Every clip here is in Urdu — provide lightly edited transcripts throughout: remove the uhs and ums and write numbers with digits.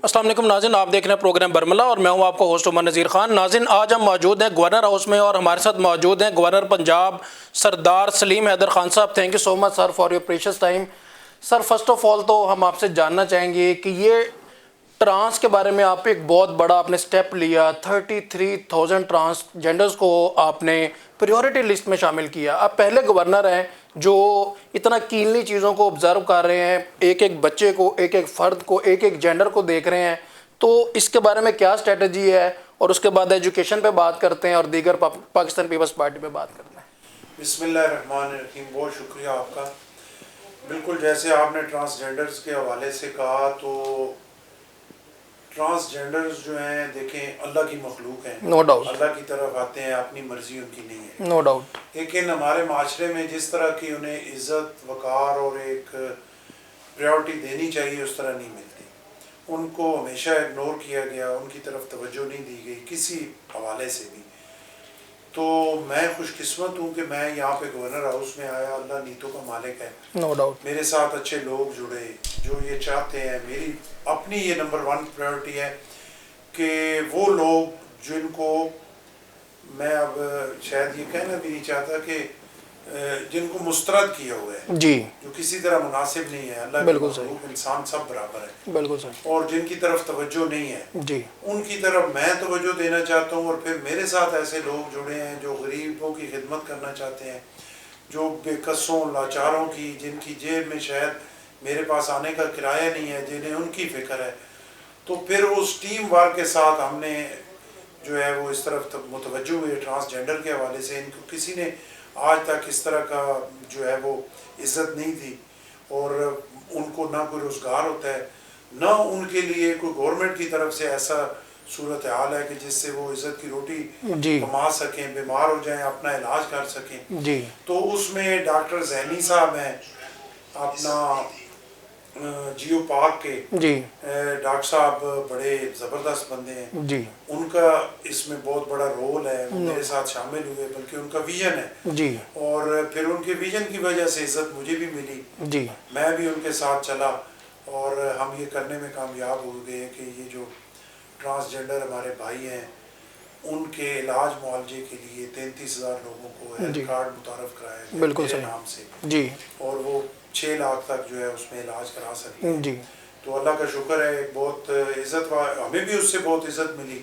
السلام علیکم ناظرین، آپ دیکھ رہے ہیں پروگرام برملا اور میں ہوں آپ کو ہوسٹ عمر نذیر خان۔ ناظرین، آج ہم موجود ہیں گورنر ہاؤس میں اور ہمارے ساتھ موجود ہیں گورنر پنجاب سردار سلیم حیدر خان صاحب۔ Thank you so much sir for your precious time. Sir first of all تو ہم آپ سے جاننا چاہیں گے کہ یہ ٹرانس کے بارے میں آپ ایک بہت بڑا آپ نے سٹیپ لیا، 33,000 ٹرانسجینڈرز کو آپ نے پریورٹی لسٹ میں شامل کیا۔ آپ پہلے گورنر ہیں جو اتنا کینلی چیزوں کو آبزرو کر رہے ہیں، ایک ایک بچے کو، ایک ایک فرد کو، ایک ایک جینڈر کو دیکھ رہے ہیں۔ تو اس کے بارے میں کیا اسٹریٹجی ہے، اور اس کے بعد ایجوکیشن پہ بات کرتے ہیں اور دیگر پاکستان پیپلز پارٹی پہ بات کرتے ہیں۔ بسم اللہ الرحمن الرحیم۔ بہت شکریہ آپ کا۔ بالکل جیسے آپ نے ٹرانسجینڈرز کے حوالے سے کہا، تو ٹرانسجینڈرز جو ہیں دیکھیں اللہ کی مخلوق ہیں، نو ڈاؤٹ، اللہ کی طرف آتے ہیں، اپنی مرضی ان کی نہیں ہے، نو ڈاؤٹ، لیکن ہمارے معاشرے میں جس طرح کی انہیں عزت وقار اور ایک پریورٹی دینی چاہیے اس طرح نہیں ملتی۔ ان کو ہمیشہ اگنور کیا گیا، ان کی طرف توجہ نہیں دی گئی کسی حوالے سے بھی۔ تو میں خوش قسمت ہوں کہ میں یہاں پہ گورنر ہاؤس میں آیا، اللہ نیتوں کا مالک ہے، نو ڈاؤٹ، میرے ساتھ اچھے لوگ جڑے جو یہ چاہتے ہیں۔ میری اپنی یہ نمبر 1 پریورٹی ہے کہ وہ لوگ جن کو میں اب شاید یہ کہنا بھی نہیں چاہتا کہ جن کو مسترد کیا ہوا ہے، جی، جو کسی طرح مناسب نہیں ہے، اللہ کی بالکل صحیح، مخلوق انسان سب برابر ہے، بالکل صحیح، اور جن کی طرف توجہ نہیں ہے جی، ان کی طرف میں توجہ دینا چاہتا ہوں۔ اور پھر میرے ساتھ ایسے لوگ جڑے ہیں جو غریبوں کی خدمت کرنا چاہتے ہیں، جو بے کسوں لاچاروں کی، جن کی جیب میں شاید میرے پاس آنے کا کرایہ نہیں ہے، جنہیں ان کی فکر ہے۔ تو پھر اس ٹیم ورک کے ساتھ ہم نے جو ہے وہ اس طرف متوجہ ہوئے ٹرانسجینڈر کے حوالے سے۔ ان کو کسی نے آج تک اس طرح کا جو ہے وہ عزت نہیں دی، اور ان کو نہ کوئی روزگار ہوتا ہے، نہ ان کے لیے کوئی گورنمنٹ کی طرف سے ایسا صورتحال ہے کہ جس سے وہ عزت کی روٹی جی، کما سکیں، بیمار ہو جائیں اپنا علاج کر سکیں۔ جی، تو اس میں ڈاکٹر ذہنی صاحب ہیں اپنا جیو پاک کے، جی، ڈاکٹر صاحب بڑے زبردست بندے ہیں، جی، ان کا اس میں بہت بڑا رول ہے، وہ میرے ساتھ شامل ہوئے، بلکہ ان کا ویژن ہے، جی، اور پھر ان کے ویژن کی وجہ سے عزت مجھے بھی ملی، جی، میں بھی ان کے ساتھ چلا، اور ہم یہ کرنے میں کامیاب ہو گئے کہ یہ جو ٹرانسجینڈر ہمارے بھائی ہیں ان کے علاج معالجے کے لیے 33,000 لوگوں کو ہیلتھ کارڈ متعارف کرایا گیا بالکل میرے صحیح، نام سے، جی، اور وہ 6 لاکھ تک جو ہے اس میں علاج کرا سکتے ہیں۔ جی، تو اللہ کا شکر ہے، بہت عزت، ہمیں بھی اس سے بہت عزت ملی،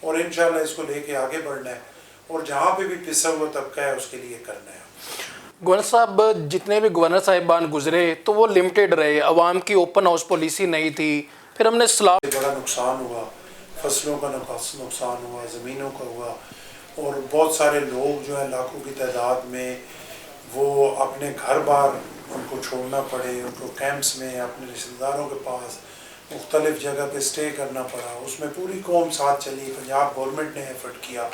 اور انشاءاللہ اس کو لے کے آگے بڑھنا ہے، اور جہاں پہ بھی پسا ہوا طبقہ ہے اس کے لیے کرنا ہے۔ گورنر صاحب جتنے بھی گورنر صاحبان گزرے تو وہ لمیٹڈ رہے، عوام کی اوپن ہاؤس پالیسی نہیں تھی، پھر ہم نے بڑا نقصان ہوا، فصلوں کا نقصان ہوا، زمینوں کا ہوا، اور بہت سارے لوگ جو ہیں لاکھوں کی تعداد میں وہ اپنے گھر بار ان کو چھوڑنا پڑے، ان کو کیمپس میں اپنے رشتہ داروں کے پاس مختلف جگہ پہ اسٹے کرنا پڑا۔ اس میں پوری قوم ساتھ چلی، پنجاب گورنمنٹ نے ایفرٹ کیا۔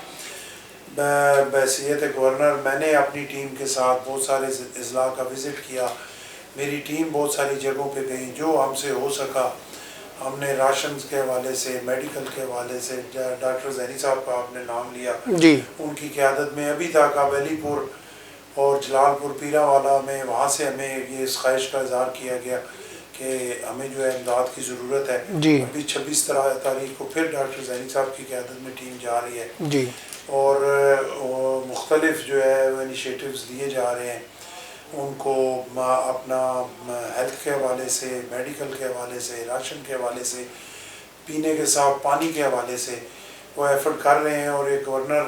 بحیثیت گورنر میں نے اپنی ٹیم کے ساتھ بہت سارے اضلاع کا وزٹ کیا، میری ٹیم بہت ساری جگہوں پہ گئی، جو ہم سے ہو سکا ہم نے راشنز کے حوالے سے، میڈیکل کے حوالے سے، ڈاکٹر ذہنی صاحب کا آپ نے نام لیا، جی، ان کی قیادت میں ابھی تک اب علی پور اور جلال پور پیرا والا میں، وہاں سے ہمیں یہ اس خواہش کا اظہار کیا گیا کہ ہمیں جو ہے امداد کی ضرورت ہے۔ جی، ابھی 26 تاریخ کو پھر ڈاکٹر ذہنی صاحب کی قیادت میں ٹیم جا رہی ہے، جی، اور مختلف جو ہے انیشیٹوز لیے جا رہے ہیں ان کو اپنا ہیلتھ کے حوالے سے، میڈیکل کے حوالے سے، راشن کے حوالے سے، پینے کے صاف پانی کے حوالے سے وہ ایفرٹ کر رہے ہیں۔ اور ایک گورنر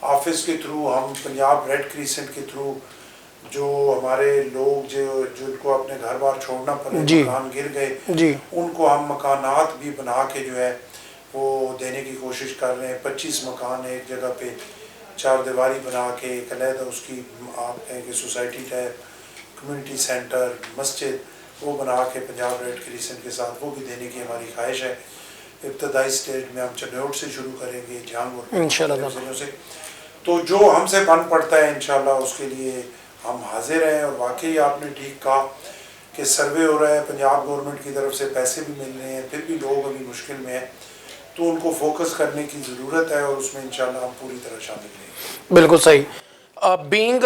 آفس کے تھرو، ہم پنجاب ریڈ کریسنٹ کے تھرو، جو ہمارے لوگ جن کو اپنے گھر بار چھوڑنا پڑے، جی، مکان گر گئے، جی، ان کو ہم مکانات بھی بنا کے جو ہے وہ دینے کی کوشش کر رہے ہیں۔ 25 مکان ایک جگہ پہ 4 دیواری بنا کے، ایک علیحدہ اس کی آپ کہیں کہ سوسائٹی ٹائپ، کمیونٹی سینٹر، مسجد، وہ بنا کے پنجاب ریڈ کریسنٹ کے ساتھ وہ بھی دینے کی ہماری خواہش ہے۔ ابتدائی سٹیج میں ہم چنوٹ سے شروع کریں گے، جہانگور مختلف ضلعوں سے، تو جو ہم سے بن پڑتا ہے انشاءاللہ اس کے لیے ہم حاضر ہیں۔ اور واقعی آپ نے ٹھیک کہا کہ سروے ہو رہا ہے، پنجاب گورنمنٹ کی طرف سے پیسے بھی مل رہے ہیں، پھر بھی لوگ ابھی مشکل میں ہیں، تو ان کو فوکس کرنے کی ضرورت ہے، اور اس میں انشاءاللہ ہم پوری طرح شامل رہیں گے۔ بالکل صحیح۔ بینگ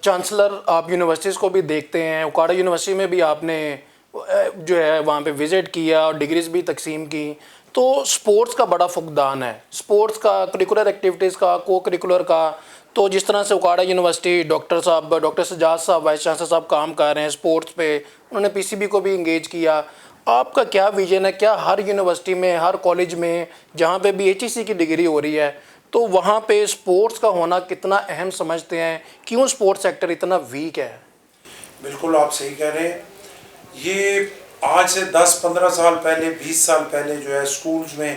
چانسلر آپ یونیورسٹیز کو بھی دیکھتے ہیں، اوکاڑا یونیورسٹی میں بھی آپ نے جو ہے وہاں پہ وزٹ کیا اور ڈگریز بھی تقسیم کی. تو سپورٹس کا بڑا فقدان ہے, سپورٹس کا, کریکولر ایکٹیویٹیز کا, کو کریکولر کا. تو جس طرح سے اکاڑا یونیورسٹی ڈاکٹر سجاد صاحب وائس چانسلر صاحب کام کر رہے ہیں سپورٹس پہ, انہوں نے پی سی بی کو بھی انگیج کیا. آپ کا کیا ویژن ہے, کیا ہر یونیورسٹی میں, ہر کالج میں جہاں پہ بھی ایچ ای سی کی ڈگری ہو رہی ہے تو وہاں پہ سپورٹس کا ہونا کتنا اہم سمجھتے ہیں؟ کیوں سپورٹس سیکٹر اتنا ویک ہے؟ بالکل آپ صحیح کہہ رہے ہیں. یہ آج سے 10-15 سال پہلے, 20 سال پہلے جو ہے اسکولز میں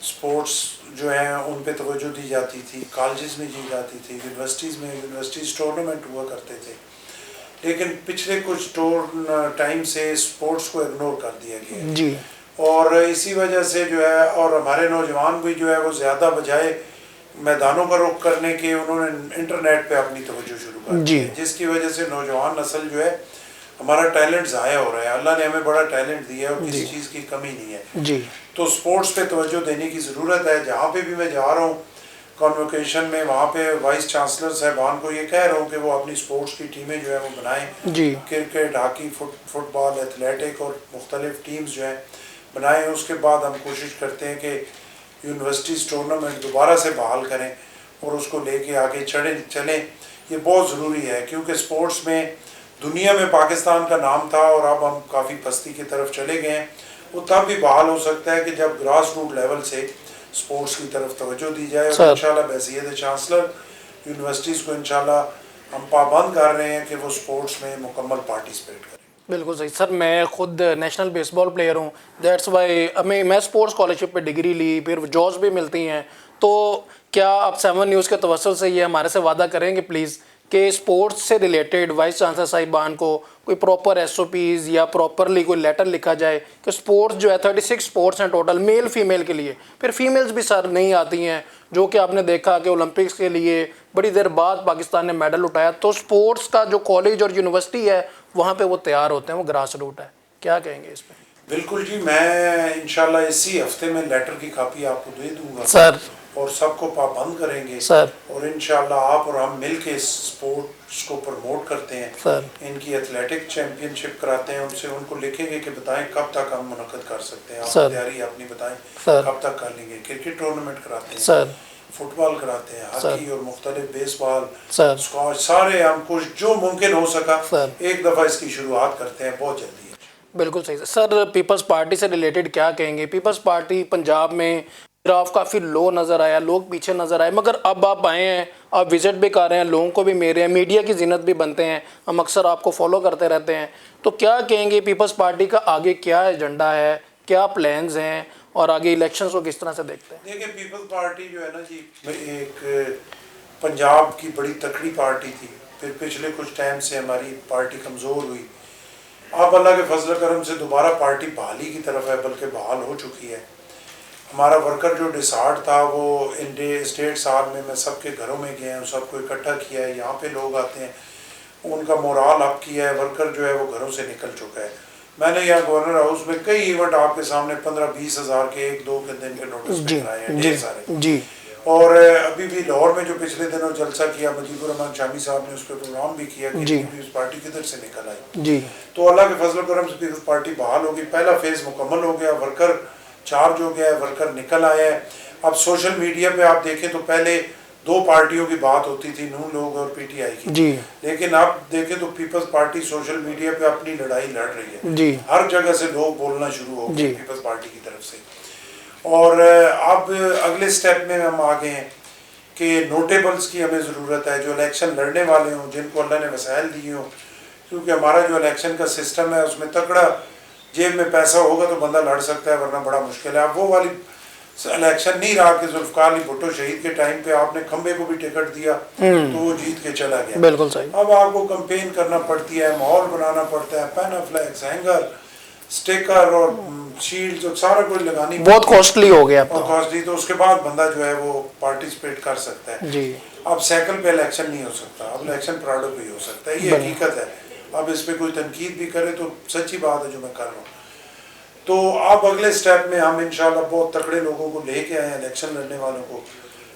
سپورٹس جو ہیں ان پہ توجہ دی جاتی تھی, کالجز میں دی جاتی تھی, یونیورسٹیز میں یونیورسٹیز ٹورنامنٹ ہوا کرتے تھے. لیکن پچھلے کچھ ٹائم سے سپورٹس کو اگنور کر دیا گیا ہے جی. اور اسی وجہ سے جو ہے, اور ہمارے نوجوان بھی جو ہے وہ زیادہ بجائے میدانوں کا رخ کرنے کے انہوں نے انٹرنیٹ پہ اپنی توجہ شروع کر دی ہے, جس کی وجہ سے نوجوان نسل جو ہے ہمارا ٹیلنٹ ضائع ہو رہا ہے. اللہ نے ہمیں بڑا ٹیلنٹ دیا ہے اور کسی چیز کی کمی نہیں ہے. جی. تو سپورٹس پہ توجہ دینے کی ضرورت ہے. جہاں پہ بھی میں جا رہا ہوں کانوکیشن میں, وہاں پہ وائس چانسلر صاحبان کو یہ کہہ رہا ہوں کہ وہ اپنی سپورٹس کی ٹیمیں جو ہے وہ بنائیں. جی. کرکٹ, ہاکی, فٹ بال, ایتھلیٹک اور مختلف ٹیمز جو ہیں بنائیں. اس کے بعد ہم کوشش کرتے ہیں کہ یونیورسٹیز ٹورنامنٹ دوبارہ سے بحال کریں اور اس کو لے کے آگے چلیں. یہ بہت ضروری ہے کیونکہ سپورٹس میں دنیا میں پاکستان کا نام تھا اور اب ہم کافی پستی کی طرف چلے گئے ہیں. وہ تب بھی بحال ہو سکتا ہے کہ جب گراس روٹ لیول سے سپورٹس کی طرف توجہ دی جائے. اور انشاءاللہ بحیثیت چانسلر یونیورسٹیز کو انشاءاللہ ہم پابند کر رہے ہیں کہ وہ سپورٹس میں مکمل پارٹیسپیٹ کریں. بالکل صحیح سر. میں خود نیشنل بیس بال پلیئر ہوں, دیٹس وائی میں اسپورٹس اسکالرشپ پہ ڈگری لی, پھر جابس بھی ملتی ہیں. تو کیا آپ 7 نیوز کے توسل سے یہ ہمارے سے وعدہ کریں گے پلیز کہ اسپورٹس سے ریلیٹڈ وائس چانسلر صاحبان کو کوئی پراپر ایس او پیز یا پراپرلی کوئی لیٹر لکھا جائے کہ سپورٹس جو ہے 36 سپورٹس ہیں ٹوٹل میل فیمیل کے لیے, پھر فیمیلز بھی سر نہیں آتی ہیں, جو کہ آپ نے دیکھا کہ اولمپکس کے لیے بڑی دیر بعد پاکستان نے میڈل اٹھایا. تو سپورٹس کا جو کالج اور یونیورسٹی ہے وہاں پہ وہ تیار ہوتے ہیں, وہ گراس روٹ ہے. کیا کہیں گے اس پہ؟ بالکل جی, میں انشاءاللہ اسی ہفتے میں لیٹر کی کاپی آپ کو دے دوں گا سر, اور سب کو پابند کریں گے سر, اور انشاءاللہ آپ اور ہم مل کے سپورٹس کو پروموٹ کرتے ہیں. سر, ان کی ایتھلیٹک چیمپئن شپ کراتے ہیں, ان کو لکھیں گے کہ بتائیں کب تک ہم منعقد کر سکتے ہیں, آپ سر, تیاری اپنی بتائیں سر, کب تک کر لیں گے. کرکٹ ٹورنامنٹ کراتے ہیں, سر, فٹ بال کراتے ہیں, ہاکی اور مختلف بیس بال, سر, اسکواش, سارے ہم کچھ جو ممکن ہو سکا سر. ایک دفعہ اس کی شروعات کرتے ہیں, بہت جلدی ہے. بالکل صحیح سر. پیپلز پارٹی سے ریلیٹڈ کیا کہیں گے؟ پیپلز پارٹی پنجاب میں گراف کافی لو نظر آیا, لوگ پیچھے نظر آئے, مگر اب آپ آئے ہیں, آپ وزٹ بھی کر رہے ہیں, لوگوں کو بھی میرے ہیں, میڈیا کی زینت بھی بنتے ہیں, ہم اکثر آپ کو فالو کرتے رہتے ہیں. تو کیا کہیں گے پیپلز پارٹی کا آگے کیا ایجنڈا ہے, کیا پلانز ہیں, اور آگے الیکشنز کو کس طرح سے دیکھتے ہیں؟ دیکھیں پیپلز پارٹی جو ہے نا جی, ایک پنجاب کی بڑی تکڑی پارٹی تھی, پھر پچھلے کچھ ٹائم سے ہماری پارٹی کمزور ہوئی. اب اللہ کے فضل کرم سے دوبارہ پارٹی بحالی کی طرف ہے, بلکہ بحال ہو چکی ہے. ہمارا ورکر جو ڈسارٹ تھا وہ اسٹیٹ سال میں سب کے گھروں میں گئے ہیں, سب کو اکٹھا کیا ہے, یہاں پہ لوگ آتے ہیں, ان کا مورال اپ کیا ہے. ورکر جو ہے وہ گھروں سے نکل چکا ہے. میں نے یہاں گورنر ہاؤس میں کئی ایونٹ آپ کے سامنے 15-20 ہزار کے 1-2 دن کے نوٹس پہ کرائے ہیں, ڈھیر سارے. جی. اور ابھی بھی لاہور میں جو پچھلے دنوں جلسہ کیا, مجیب الرحمان شامی صاحب نے اس پہ پروگرام بھی کیا کہ پیپلز پارٹی کدھر سے نکل آئی. جی. تو اللہ کے فضل و کرم سے پیپلز پارٹی بحال ہوگی. پہلا فیز مکمل ہو گیا, ورکر چارج ہو گیا ہے, ورکر نکل آیا ہے. اب سوشل میڈیا پہ آپ دیکھیں تو پہلے 2 پارٹیوں کی بات ہوتی تھی, نون لوگ اور پی ٹی آئی کی. جی. لیکن اب دیکھیں تو پیپلز پارٹی سوشل میڈیا پہ اپنی لڑائی لڑ رہی ہے. جی. ہر جگہ سے لوگ بولنا شروع ہو گئے پیپلز پارٹی کی طرف سے. اور اب اگلے سٹیپ میں ہم آگے ہیں کہ نوٹیبلز کی ہمیں ضرورت ہے, جو الیکشن لڑنے والے ہوں, جن کو اللہ نے وسائل دیے ہوں, کیونکہ ہمارا جو الیکشن کا سسٹم ہے اس میں تکڑا جیب میں پیسہ ہوگا تو بندہ لڑ سکتا ہے, ورنہ بڑا مشکل ہے. اب وہ والی الیکشن نہیں رہا کہ ذوالفقار علی بھٹو شہید کے ٹائم پہ آپ نے کھمبے کو بھی ٹکٹ دیا تو وہ جیت کے چلا گیا. بالکل صحیح. اب آپ کو کمپین کرنا پڑتی ہے, ماحول بنانا پڑتا ہے, پین فلیکس, ہینگر, سٹیکر اور شیلڈز اور سارا کچھ لگانی بہت کاسٹلی ہو گیا. بہت کاسٹلی. تو اس کے بعد بندہ جو ہے وہ پارٹیسپیٹ کر سکتا ہے. جی. اب سائیکل پہ الیکشن نہیں ہو سکتا, اب الیکشن پراڈو پہ ہی ہو سکتا ہے. یہ حقیقت ہے. اب اس پہ کوئی تنقید بھی کرے تو سچی بات ہے جو میں کر رہا ہوں. تو اب اگلے سٹیپ میں ہم انشاءاللہ بہت تکڑے لوگوں کو لے کے آئے ہیں, الیکشن لڑنے والوں کو,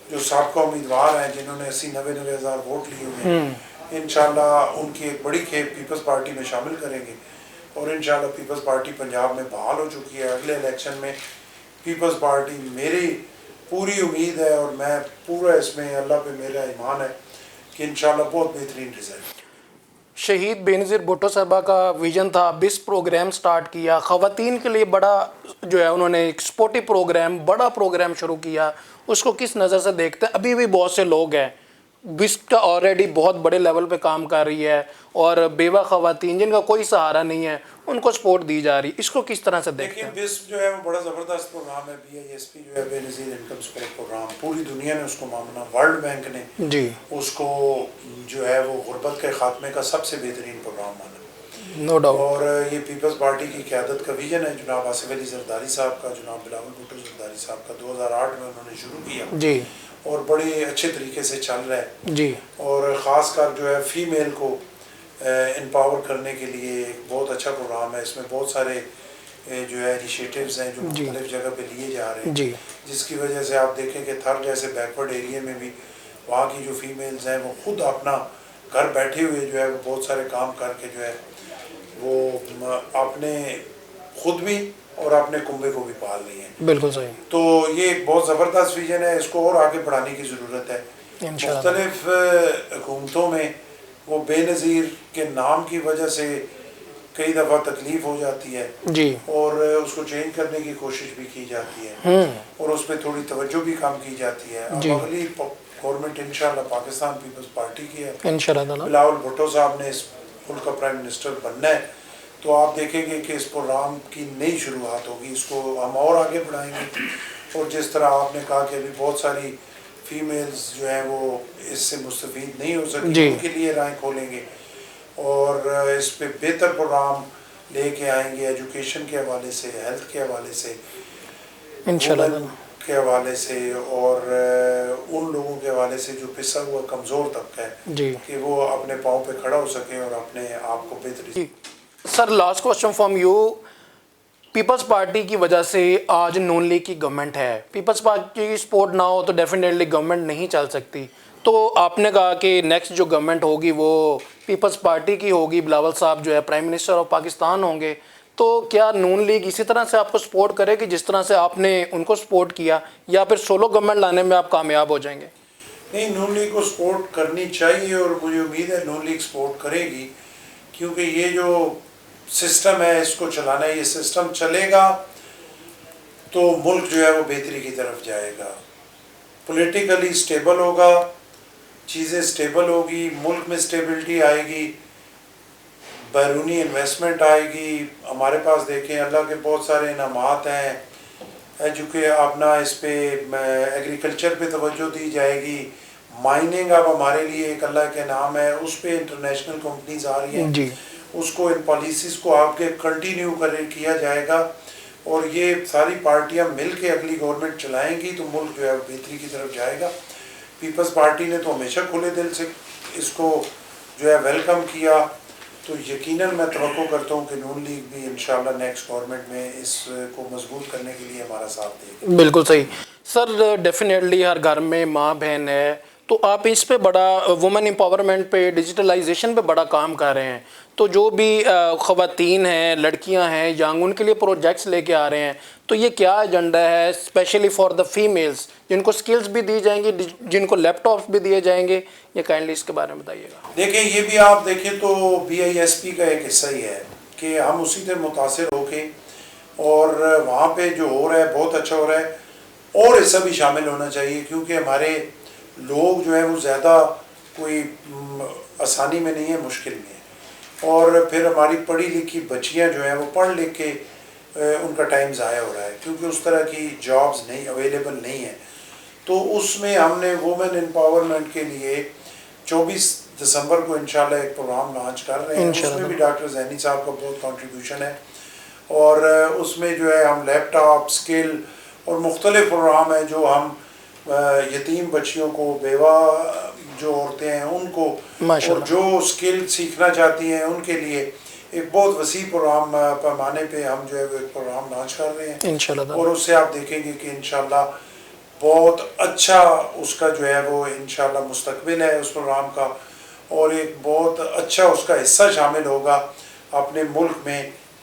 جو سابقہ امیدوار ہیں, جنہوں نے 80-90 ہزار ووٹ لیے ہوئے ہیں. انشاءاللہ ان کی ایک بڑی کھیپ پیپلز پارٹی میں شامل کریں گے اور انشاءاللہ پیپلز پارٹی پنجاب میں بحال ہو چکی ہے. اگلے الیکشن میں پیپلز پارٹی, میری پوری امید ہے اور میں پورا اس میں اللہ پہ میرا ایمان ہے کہ انشاءاللہ بہت بہترین رزلٹ. شہید بے نظیر بھٹو صاحبہ کا ویژن تھا 20 پروگرام سٹارٹ کیا, خواتین کے لیے بڑا جو ہے انہوں نے ایک سپورٹی پروگرام, بڑا پروگرام شروع کیا, اس کو کس نظر سے دیکھتے ہیں؟ ابھی بھی بہت سے لوگ ہیں, بسٹ آلریڈی بہت بڑے لیول پہ کام کر رہی ہے, اور بیوہ خواتین جن کا کوئی سہارا نہیں ہے ان کو سپورٹ دی جا رہی, اس کو کس طرح سے دیکھتے دیکھیں ہیں؟ بسٹ جو ہے وہ بڑا زبردست پروگرام ہے. BISP جو ہے بے نظیر انکم سپورٹ پروگرام, پوری دنیا نے اس کو مانا, ورلڈ بینک نے جی اس کو جو ہے وہ غربت کے خاتمے کا سب سے بہترین پروگرام مانا. No doubt. اور یہ پیپلز پارٹی کی قیادت کا ویژن ہے جناب آصف علی زرداری صاحب کا, جناب بلاول بھٹو زرداری صاحب کا. 2008 میں انہوں نے شروع کیا جی اور بڑے اچھے طریقے سے چل رہا ہے. جی اور خاص کر جو ہے فیمیل کو امپاور کرنے کے لیے ایک بہت اچھا پروگرام ہے. اس میں بہت سارے جو ہے انیشیٹیوز ہیں جو مختلف جگہ پہ لیے جا رہے ہیں, جی جس کی وجہ سے آپ دیکھیں کہ تھر جیسے بیکورڈ ایریے میں بھی وہاں کی جو فیمیلز ہیں وہ خود اپنا گھر بیٹھے ہوئے جو ہے وہ بہت سارے کام کر کے جو ہے وہ اپنے خود بھی اور اپنے کنبے کو بھی پال رہی ہیں. بالکل صحیح. تو یہ ایک بہت زبردست ویژن ہے, اس کو اور آگے بڑھانے کی ضرورت ہے. انشاءاللہ. مختلف حکومتوں میں وہ بے نظیر کے نام کی وجہ سے کئی دفعہ تکلیف ہو جاتی ہے جی اور اس کو چینج کرنے کی کوشش بھی کی جاتی ہے اور اس پہ تھوڑی توجہ بھی کم کی جاتی ہے. اب جی. اگلی گورنمنٹ انشاءاللہ پاکستان پیپلز پارٹی کی ہے, انشاءاللہ تعالیٰ. بلاول بھٹو صاحب نے اس ملک کا پرائم منسٹر بننا ہے, تو آپ دیکھیں گے کہ اس پروگرام کی نئی شروعات ہوگی. اس کو ہم اور آگے بڑھائیں گے, اور جس طرح آپ نے کہا کہ ابھی بہت ساری فیمیلز جو ہیں وہ اس سے مستفید نہیں ہو سکی, جی. ان کے لیے راہیں کھولیں گے اور اس پہ بہتر پروگرام لے کے آئیں گے, ایجوکیشن کے حوالے سے, ہیلتھ کے حوالے سے, انشاءاللہ وومن کے حوالے سے, اور ان لوگوں کے حوالے سے جو پسا ہوا کمزور طبقہ ہے جی. کہ وہ اپنے پاؤں پہ کھڑا ہو سکیں اور اپنے آپ کو بہتری. جی sir, last question from you. Peoples Party کی وجہ سے آج نون لیگ کی گورنمنٹ ہے, پیپلز پارٹی کی سپورٹ نہ ہو تو ڈیفینیٹلی گورنمنٹ نہیں چل سکتی. تو آپ نے کہا کہ نیکسٹ جو گورنمنٹ ہوگی وہ پیپلز پارٹی کی ہوگی, بلاول صاحب جو ہے پرائم منسٹر آف پاکستان ہوں گے, تو کیا نون لیگ اسی طرح سے آپ کو سپورٹ کرے گی جس طرح سے آپ نے ان کو سپورٹ کیا, یا پھر سولو گورنمنٹ لانے میں آپ کامیاب ہو جائیں گے؟ نہیں, نون لیگ کو سپورٹ کرنی چاہیے اور مجھے امید ہے نون لیگ سپورٹ کرے گی, کیونکہ یہ جو سسٹم ہے اس کو چلانا ہے, یہ سسٹم چلے گا تو ملک جو ہے وہ بہتری کی طرف جائے گا, پولیٹیکلی سٹیبل ہوگا, چیزیں سٹیبل ہوگی, ملک میں سٹیبلٹی آئے گی, بیرونی انویسٹمنٹ آئے گی. ہمارے پاس دیکھیں اللہ کے بہت سارے انعامات ہیں, اپنا اس پہ ایگریکلچر پہ توجہ دی جائے گی, مائننگ اب ہمارے لیے ایک اللہ کے نام ہے, اس پہ انٹرنیشنل کمپنیز آ رہی ہیں, جی اس کو ان پالیسیز کو آگے کنٹینیو کیا جائے گا, اور یہ ساری پارٹیاں مل کے اگلی گورنمنٹ چلائیں گی تو ملک جو ہے بہتری کی طرف جائے گا. پیپلز پارٹی نے تو ہمیشہ کھلے دل سے اس کو جو ہے ویلکم کیا, تو یقیناً میں توقع کرتا ہوں کہ نون لیگ بھی انشاءاللہ نیکسٹ گورنمنٹ میں اس کو مضبوط کرنے کے لیے ہمارا ساتھ دے گی. بالکل صحیح. سر ڈیفینیٹلی ہر گھر میں ماں بہن ہے, تو آپ اس پہ بڑا وومن امپاورمنٹ پہ, ڈیجیٹلائزیشن پہ بڑا کام کر رہے ہیں, تو جو بھی خواتین ہیں, لڑکیاں ہیں, ینگ, ان کے لیے پروجیکٹس لے کے آ رہے ہیں, تو یہ کیا ایجنڈا ہے اسپیشلی فار دا فیمیلز, جن کو سکلز بھی دی جائیں گی, جن کو لیپ ٹاپس بھی دیے جائیں گے, یہ کائنڈلی اس کے بارے میں بتائیے گا. دیکھیں یہ بھی آپ دیکھیں تو BISP کا ایک حصہ ہی ہے کہ ہم اسی سے متاثر ہو کے, اور وہاں پہ جو ہو رہا ہے بہت اچھا ہو رہا ہے, اور حصہ بھی شامل ہونا چاہیے, کیونکہ ہمارے لوگ جو ہیں وہ زیادہ کوئی آسانی میں نہیں ہے, مشکل میں ہے, اور پھر ہماری پڑھی لکھی بچیاں جو ہیں وہ پڑھ لکھ کے ان کا ٹائم ضائع ہو رہا ہے, کیونکہ اس طرح کی جابز نہیں اویلیبل نہیں ہیں. تو اس میں ہم نے وومن امپاورمنٹ کے لیے 24 دسمبر کو انشاءاللہ ایک پروگرام لانچ کر رہے ہیں, اس میں بھی ڈاکٹر زینی صاحب کا بہت کنٹریبیوشن ہے, اور اس میں جو ہے ہم لیپ ٹاپ, اسکل اور مختلف پروگرام ہیں جو ہم یتیم بچیوں کو, بیوہ جو عورتیں ہیں ان کو, اور جو اسکل سیکھنا چاہتی ہیں ان کے لیے ایک بہت وسیع پروگرام پیمانے پہ ہم جو ہے وہ ایک پروگرام لانچ کر رہے ہیں, اور اس سے آپ دیکھیں گے کہ انشاءاللہ بہت اچھا اس کا جو ہے وہ انشاءاللہ مستقبل ہے اس پروگرام کا, اور ایک بہت اچھا اس کا حصہ شامل ہوگا اپنے ملک میں